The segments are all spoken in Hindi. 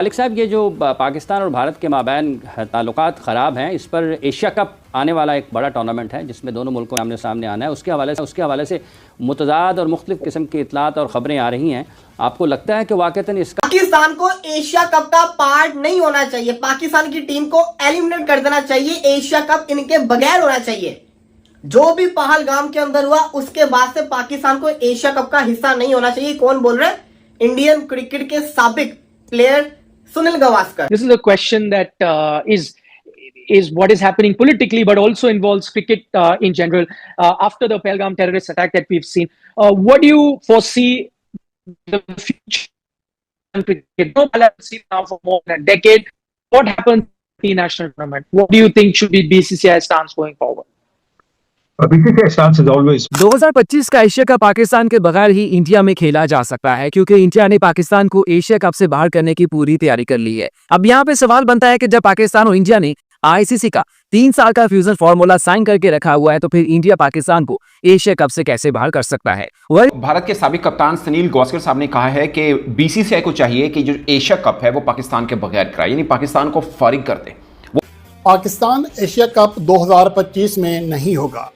मालिक साहब, ये जो पाकिस्तान और भारत के माबैन ताल्लुकात ख़राब हैं, इस पर एशिया कप आने वाला एक बड़ा टूर्नामेंट है जिसमें दोनों मुल्कों आमने सामने आना है। उसके हवाले से मुतज़ाद और मुख्तलिफ़ किस्म की इतलात और ख़बरें आ रही हैं। आपको लगता है कि वाक़तन इसका पाकिस्तान को एशिया कप का पार्ट नहीं होना चाहिए, पाकिस्तान की टीम को एलिमिनेट कर देना चाहिए, एशिया कप इनके बगैर होना चाहिए। जो भी पहलगाम के अंदर हुआ उसके बाद से पाकिस्तान को एशिया कप का हिस्सा नहीं होना चाहिए। कौन बोल रहे हैं? इंडियन क्रिकेट के साबिक player Sunil Gavaskar. This is a question that is what is happening politically, but also involves cricket in general. After the Pahalgam terrorist attack that we've seen, what do you foresee the future in cricket? No, I've seen now for more than a decade. What happens in the national tournament? What do you think should be BCCI stance going forward? BCCI stance is always 2025 का एशिया कप पाकिस्तान के बगैर ही इंडिया में खेला जा सकता है, क्योंकि इंडिया ने पाकिस्तान को एशिया कप से बाहर करने की पूरी तैयारी कर ली है। अब यहाँ पे सवाल बनता है कि जब पाकिस्तान और इंडिया ने आईसीसी का 3 साल का फ्यूजन फॉर्मूला साइन करके रखा हुआ है, तो फिर इंडिया पाकिस्तान को एशिया कप से कैसे बाहर कर सकता है। भारत के साबिक कप्तान सुनील गावस्कर साहब ने कहा है कि बीसीसीआई को चाहिए कि जो एशिया कप है वो पाकिस्तान के बगैर कराए, यानी पाकिस्तान को फारिग कर दे। पाकिस्तान एशिया कप 2025 में नहीं होगा,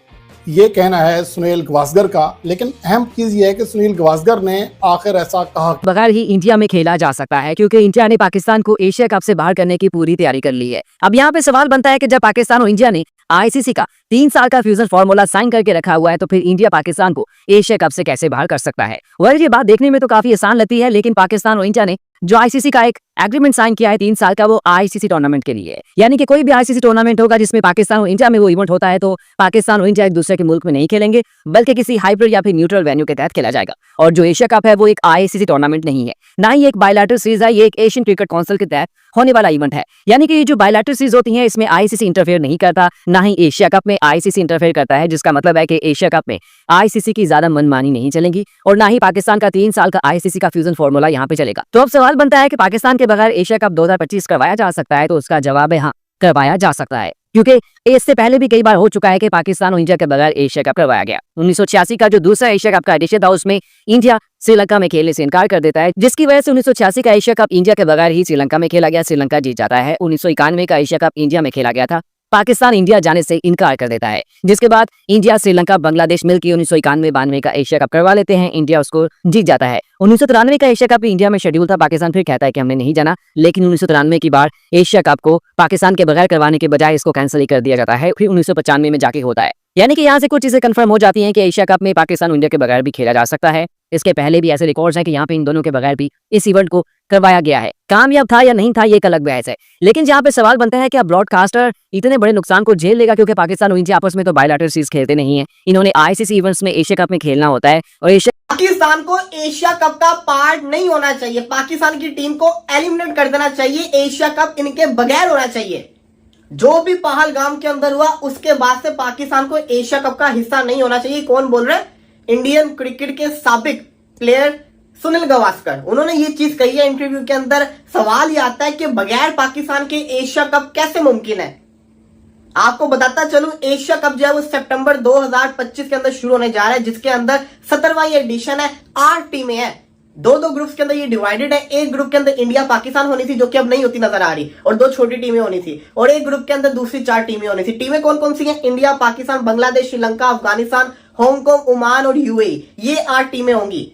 ये कहना है सुनील गावस्कर का। लेकिन अहम चीज ये है कि सुनील गावस्कर ने आखिर ऐसा कहा बगैर ही इंडिया में खेला जा सकता है, क्योंकि इंडिया ने पाकिस्तान को एशिया कप से बाहर करने की पूरी तैयारी कर ली है। अब यहाँ पे सवाल बनता है कि जब पाकिस्तान और इंडिया ने आईसीसी का 3 साल का फ्यूजन फॉर्मूला साइन करके रखा हुआ है, तो फिर इंडिया पाकिस्तान को एशिया कप से कैसे बाहर कर सकता है। वह ये बात देखने में तो काफी आसान लगती है, लेकिन पाकिस्तान और इंडिया ने जो आईसीसी का एक एग्रीमेंट साइन किया है 3 साल का, वो आईसीसी टूर्नामेंट के लिए है। यानी कि कोई भी आईसीसी टूर्नामेंट होगा जिसमें पाकिस्तान और इंडिया में वो इवेंट होता है, तो पाकिस्तान और इंडिया एक दूसरे के मुल्क में नहीं खेलेंगे, बल्कि किसी हाइब्रिड या फिर न्यूट्रल वेन्यू के तहत खेला जाएगा। और जो एशिया कप है वो एक आईसीसी टूर्नामेंट नहीं है, ना ही एक बायलैटरल सीरीज है, ये एक एशियन क्रिकेट काउंसिल के तहत होने वाला इवेंट है। यानी कि ये जो बायलैटरल सीरीज होती है इसमें आईसीसी इंटरफेयर नहीं करता, ना ही एशिया कप में आईसीसी इंटरफेयर करता है, जिसका मतलब है कि एशिया कप में आईसीसी की ज्यादा मनमानी नहीं चलेगी और ना ही पाकिस्तान का 3 साल का आईसीसी का फ्यूजन फॉर्मूला यहाँ पे चलेगा। तो अब सवाल बनता है कि पाकिस्तान के बगैर एशिया कप 2025 करवाया जा सकता है, तो उसका जवाब है हाँ, करवाया जा सकता है, क्योंकि इससे पहले भी कई बार हो चुका है कि पाकिस्तान और इंडिया के बगैर एशिया कप करवाया गया। 1986 का जो दूसरा एशिया कप का एडिशन था उसमें इंडिया श्रीलंका में खेलने से इनकार कर देता है, जिसकी वजह से 1986 का एशिया कप इंडिया के बगैर ही श्रीलंका में खेला गया, श्रीलंका जीत जाता है। 1991 का एशिया कप इंडिया में खेला गया था, पाकिस्तान इंडिया जाने से इनकार कर देता है, जिसके बाद इंडिया श्रीलंका बांग्लादेश मिलकर 1991-92 का एशिया कप करवा लेते हैं, इंडिया उसको जीत जाता है। 1993 का एशिया कप इंडिया में शेड्यूल था, पाकिस्तान फिर कहता है कि हमने नहीं जाना, लेकिन 1993 की बार एशिया कप को पाकिस्तान के बगैर करवाने के बजाय इसको कैंसिल ही कर दिया जाता है, फिर 1995 में जाके होता है। यानी कि यहाँ से कुछ चीजें कंफर्म हो जाती हैं कि एशिया कप में पाकिस्तान और इंडिया के बगैर भी खेला जा सकता है। इसके पहले भी ऐसे रिकॉर्ड्स हैं कि यहाँ पे इन दोनों के बगैर भी इस इवेंट को करवाया गया है। कामयाब था या नहीं था ये एक अलग बहस है, लेकिन यहाँ पे सवाल बनता है कि अब ब्रॉडकास्टर इतने बड़े नुकसान को झेल लेगा, क्योंकि पाकिस्तान और इंडिया आपस में तो बायलैटरल सीरीज खेलते नहीं है, इन्होंने आईसीसी इवेंट्स में एशिया कप में खेलना होता है। और पाकिस्तान को एशिया कप का पार्ट नहीं होना चाहिए, पाकिस्तान की टीम को एलिमिनेट कर देना चाहिए, एशिया कप इनके बगैर होना चाहिए। जो भी पहलगाम के अंदर हुआ उसके बाद से पाकिस्तान को एशिया कप का हिस्सा नहीं होना चाहिए। कौन बोल रहे हैं? इंडियन क्रिकेट के साबिक प्लेयर सुनील गावस्कर। उन्होंने ये चीज कही है इंटरव्यू के अंदर। सवाल ये आता है कि बगैर पाकिस्तान के एशिया कप कैसे मुमकिन है। आपको बताता चलूं, एशिया कप जो है वो सितंबर 2025 के अंदर शुरू होने जा रहा है, जिसके अंदर 17वां एडिशन है। 8 टीमें हैं, 2-2 ग्रुप्स के अंदर ये डिवाइडेड है। एक ग्रुप के अंदर इंडिया पाकिस्तान होनी थी, जो कि अब नहीं होती नजर आ रही, और 2 छोटी टीमें होनी थी, और एक ग्रुप के अंदर दूसरी 4 टीमें होनी थी। टीमें कौन कौन सी हैं? India, Pakistan, Bangladesh, Sri Lanka, Afghanistan, Hong Kong, Oman और यूएई, ये 8 टीमें होंगी।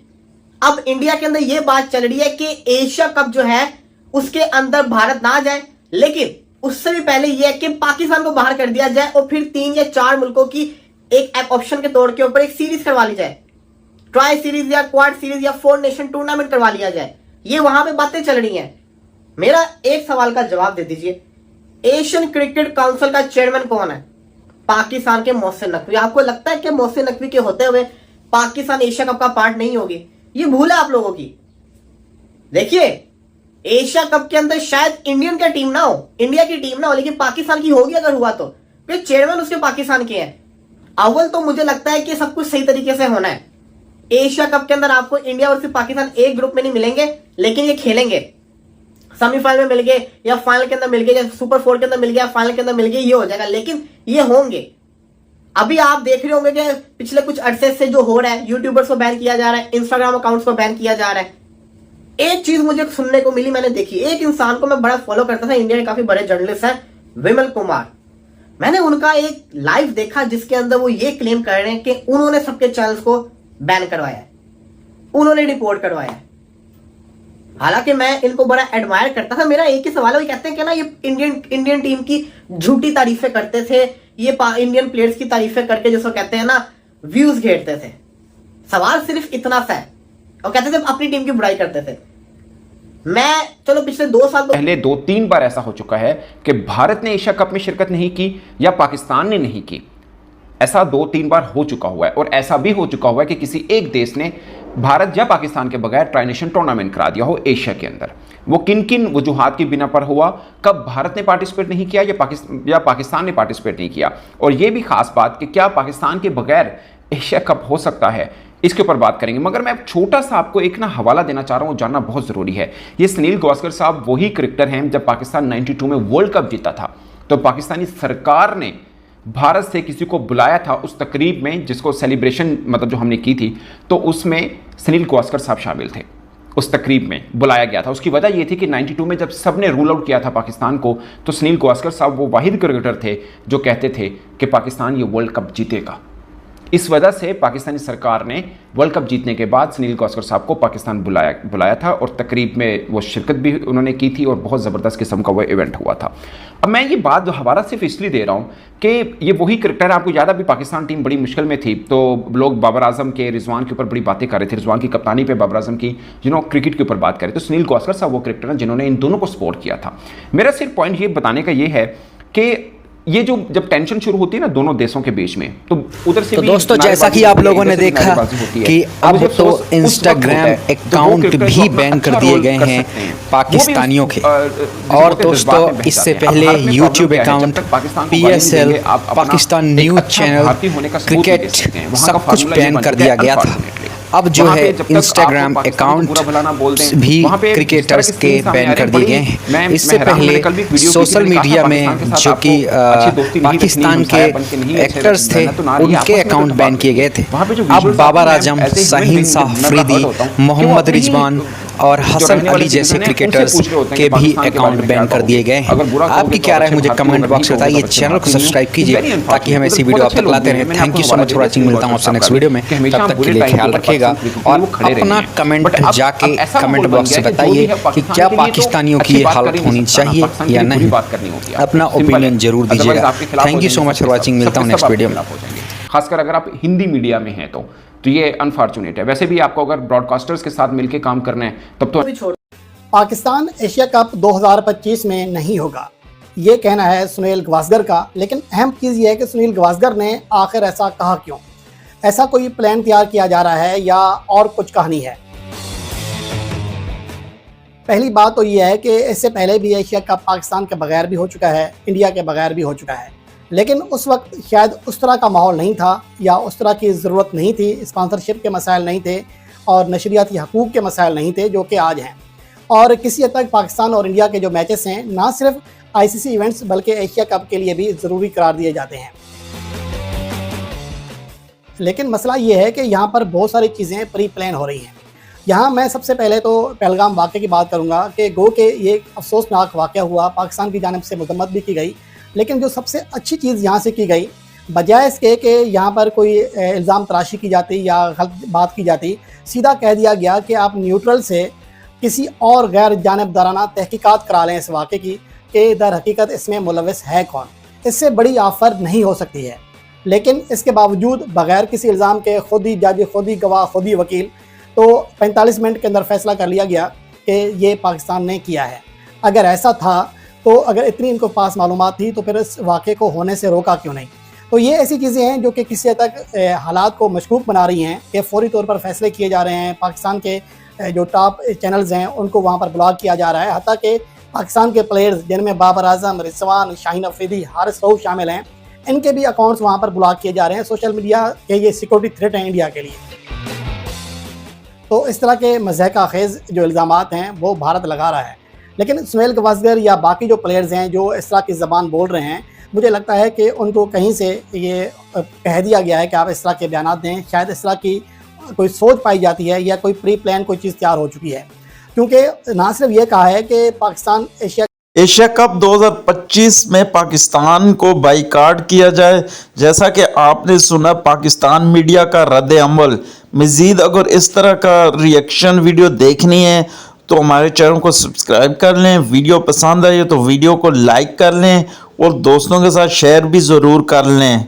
अब इंडिया के अंदर ये बात चल रही है कि एशिया कप जो है उसके अंदर भारत ना जाए, लेकिन उससे भी पहले यह है कि पाकिस्तान को बाहर कर दिया जाए और फिर 3 या 4 मुल्कों की एक ऑप्शन के तौर के ऊपर एक सीरीज करवा ली जाए, ट्राई सीरीज या क्वाड सीरीज या 4 नेशन टूर्नामेंट करवा लिया जाए। ये वहां पे बातें चल रही हैं। मेरा एक सवाल का जवाब दे दीजिए, एशियन क्रिकेट काउंसिल का चेयरमैन कौन है? पाकिस्तान के मोहसिन नकवी। आपको लगता है कि मोहसिन नकवी के होते हुए पाकिस्तान एशिया कप का पार्ट नहीं होगी? ये भूल है आप लोगों की। देखिए, एशिया कप के अंदर शायद इंडियन की टीम ना हो, इंडिया की टीम ना हो, लेकिन पाकिस्तान की होगी अगर हुआ तो। फिर चेयरमैन उसके पाकिस्तान के हैं। अव्वल तो मुझे लगता है कि सब कुछ सही तरीके से होना है। एशिया कप के अंदर आपको इंडिया और सिर्फ पाकिस्तान एक ग्रुप में नहीं मिलेंगे, लेकिन ये खेलेंगे। सेमीफाइनल में मिल गए या फाइनल के अंदर मिल गए या सुपर 4 के अंदर मिल गया, फाइनल के अंदर मिल गए, ये हो जाएगा, लेकिन ये होंगे। अभी आप देख रहे होंगे कि पिछले कुछ अरसे से जो हो रहा है, यूट्यूबर्स को बैन किया जा रहा है, इंस्टाग्राम अकाउंट्स को बैन किया जा रहा है। एक चीज मुझे सुनने को मिली, मैंने देखी, एक इंसान को मैं बड़ा फॉलो करता था, इंडिया के काफी बड़े जर्नलिस्ट हैं, विमल कुमार। मैंने उनका एक लाइव देखा जिसके अंदर वो ये क्लेम कर रहे हैं कि उन्होंने सबके चैनल्स को बैन करवाया है, उन्होंने रिपोर्ट करवाया है। हालांकि मैं इनको बड़ा एडमायर करता था। मेरा एक ही सवाल है, वो कहते हैं कि ना ये इंडियन टीम की झूठी तारीफें करते थे, ये इंडियन प्लेयर्स की तारीफें करके जिसको कहते हैं ना व्यूज घेरते थे। सवाल सिर्फ इतना सा है, और कहते थे अपनी टीम की बुराई करते थे। मैं चलो पिछले 2 साल तो पहले 2-3 बार ऐसा हो चुका है कि भारत ने एशिया कप में शिरकत नहीं की या पाकिस्तान ने नहीं की। ऐसा 2-3 बार हो चुका हुआ है, और ऐसा भी हो चुका हुआ है कि किसी एक देश ने भारत या पाकिस्तान के बगैर ट्राई नेशन टूर्नामेंट करा दिया हो एशिया के अंदर। वो किन किन वजूहात की बिना पर हुआ, कब भारत ने पार्टिसिपेट नहीं किया या पाकिस्तान ने पार्टिसिपेट नहीं किया, और ये भी खास बात कि क्या पाकिस्तान के बगैर एशिया कप हो सकता है, इसके ऊपर बात करेंगे। मगर मैं छोटा सा आपको एक ना हवाला देना चाह रहा हूं, जानना बहुत जरूरी है। ये सुनील गावस्कर साहब वही क्रिकेटर हैं, जब पाकिस्तान 92 में वर्ल्ड कप जीता था तो पाकिस्तानी सरकार ने भारत से किसी को बुलाया था उस तकरीब में, जिसको सेलिब्रेशन मतलब जो हमने की थी, तो उसमें सुनील गावस्कर साहब शामिल थे। उस तकरीब में बुलाया गया था। उसकी वजह यह थी कि 92 में जब सबने रूल आउट किया था पाकिस्तान को, तो सुनील गावस्कर साहब वो वाहिद क्रिकेटर थे जो कहते थे कि पाकिस्तान ये वर्ल्ड कप जीतेगा। इस वजह से पाकिस्तानी सरकार ने वर्ल्ड कप जीतने के बाद सुनील गावस्कर साहब को पाकिस्तान बुलाया था, और तकरीब में वो शिरकत भी उन्होंने की थी, और बहुत ज़बरदस्त किस्म का वो इवेंट हुआ था। अब मैं ये बात जो हवाला सिर्फ इसलिए दे रहा हूँ कि ये वही क्रिकेटर, आपको याद है अभी पाकिस्तान टीम बड़ी मुश्किल में थी, तो लोग बाबर आजम के, रिजवान के ऊपर बड़ी बातें कर रहे थे, रिजवान की कप्तानी पे बाबर आजम की क्रिकेट के ऊपर बात कर रहे थे। तो सुनील गावस्कर साहब वो क्रिकेटर हैं जिन्होंने इन दोनों को सपोर्ट किया था। मेरा सिर्फ पॉइंट ये बताने का ये है कि ये जो जब टेंशन शुरू होती है ना दोनों देशों के बीच में, तो उधर से तो दोस्तों जैसा कि आप लोगों ने देखा कि अब तो इंस्टाग्राम अकाउंट भी बैन कर दिए गए हैं पाकिस्तानियों के, और दोस्तों इससे पहले YouTube account, PSL, Pakistan news channel, cricket सब कुछ बैन कर दिया गया था। अब जो है इंस्टाग्राम अकाउंट भी क्रिकेटर्स के बैन कर दिए गए हैं। इससे पहले सोशल मीडिया में जो कि पाकिस्तान के एक्टर्स थे उनके अकाउंट बैन किए गए थे। अब बाबर आजम, शाहीन शाह अफरीदी, मोहम्मद रिजवान और हसन अली जैसे क्रिकेटर्स के भी अकाउंट बैन कर दिए गए हैं। आपकी क्या राय है मुझे कमेंट बॉक्स में बताइए। चैनल को सब्सक्राइब कीजिए ताकि हम ऐसी वीडियो आप तक लाते रहें। Thank you so much for watching. मिलता हूं आपसे नेक्स्ट वीडियो में, तब तक के लिए ख्याल रखिएगा और अपना कमेंट जाके कमेंट बॉक्स में बताइए कि क्या पाकिस्तानियों की ये हालत होनी चाहिए या नहीं। अपना ओपिनियन जरूर दीजिएगा। Thank you so much for watching. मिलता हूं नेक्स्ट वीडियो में। खासकर अगर आप हिंदी मीडिया में हैं तो ये अनफॉर्चुनेट है। वैसे भी आपको अगर ब्रॉडकास्टर्स के साथ मिलकर काम करना है तब तो पाकिस्तान एशिया कप 2025 में नहीं होगा, ये कहना है सुनील गावस्कर का। लेकिन अहम चीज़ ये है कि सुनील गावस्कर ने आखिर ऐसा कहा क्यों? ऐसा कोई प्लान तैयार किया जा रहा है या और कुछ कहानी है? पहली बात तो ये है कि इससे पहले भी एशिया कप पाकिस्तान के बगैर भी हो चुका है, इंडिया के बगैर भी हो चुका है, लेकिन उस वक्त शायद उस तरह का माहौल नहीं था या उस तरह की ज़रूरत नहीं थी, स्पॉन्सरशिप के मसाइल नहीं थे और नशरियाती हकूक़ के मसाइल नहीं थे जो कि आज हैं। और किसी हद तक पाकिस्तान और इंडिया के जो मैचेस हैं ना सिर्फ ICC इवेंट्स बल्कि एशिया कप के लिए भी ज़रूरी करार दिए जाते हैं। लेकिन मसला ये है कि यहाँ पर बहुत सारी चीज़ें प्री प्लान हो रही हैं। यहाँ मैं सबसे पहले तो पहलगाम वाक़े की बात करूँगा कि गो के ये अफसोसनाक वाक़या हुआ, पाकिस्तान की जानिब से मजम्मत भी की गई, लेकिन जो सबसे अच्छी चीज़ यहाँ से की गई, बजाय इसके कि यहाँ पर कोई इल्ज़ाम तराशी की जाती या गलत बात की जाती, सीधा कह दिया गया कि आप न्यूट्रल से किसी और गैर जानिबदाराना तहकीकात करा लें इस वाक़े की कि दर हकीकत इसमें मुलविस है कौन। इससे बड़ी ऑफ़र नहीं हो सकती है। लेकिन इसके बावजूद बग़ैर किसी इल्ज़ाम के खुद ही जज, खुद ही गवाह, खुद ही वकील, तो 45 मिनट के अंदर फैसला कर लिया गया कि ये पाकिस्तान ने किया है। अगर ऐसा था तो अगर इतनी इनको पास मालूमात थी तो फिर इस वाक़े को होने से रोका क्यों नहीं? तो ये ऐसी चीज़ें हैं जो कि किसी हद तक हालात को मशकूक बना रही हैं कि फौरी तौर पर फैसले किए जा रहे हैं। पाकिस्तान के जो टॉप चैनल्स हैं उनको वहाँ पर ब्लॉक किया जा रहा है। हत्ता कि पाकिस्तान के प्लेयर्स जिनमें बाबर आजम, रिजवान, शाहीन अफरीदी, हारिस रऊफ शामिल हैं, इनके भी अकाउंट्स वहाँ पर ब्लॉक किए जा रहे हैं। सोशल मीडिया के ये सिक्योरिटी थ्रेट है इंडिया के लिए। तो इस तरह के मज़हक़ खेज़ जो इल्ज़ामात हैं वो भारत लगा रहा है। लेकिन सुनील गावस्कर या बाकी जो प्लेयर्स हैं जो इस तरह की ज़बान बोल रहे हैं, मुझे लगता है कि उनको कहीं से ये कह दिया गया है कि आप इस तरह के बयान दें। शायद इस तरह की कोई सोच पाई जाती है या कोई प्री प्लान कोई चीज़ तैयार हो चुकी है। क्योंकि ना सिर्फ ये कहा है कि पाकिस्तान एशिया कप 2025 में पाकिस्तान को बाइकाट किया जाए। जैसा कि आपने सुना पाकिस्तान मीडिया का रद्द अमल। मज़ीद अगर इस तरह का रिएक्शन वीडियो देखनी है तो हमारे चैनल को सब्सक्राइब कर लें। वीडियो पसंद आए तो वीडियो को लाइक कर लें और दोस्तों के साथ शेयर भी ज़रूर कर लें।